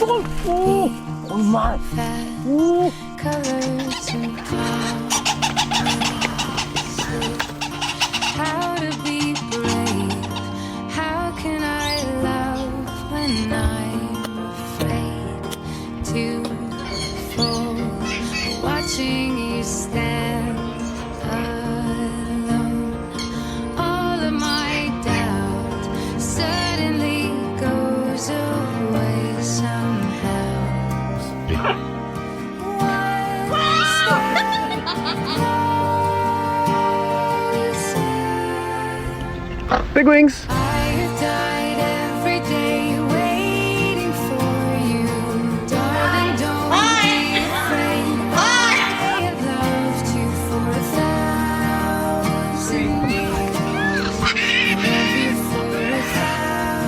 Oh, oh my. Oh. Colors and how to be brave. How can I love when I'm afraid to fall? Watching you stand alone. All of my doubt suddenly goes away somehow. Big wings.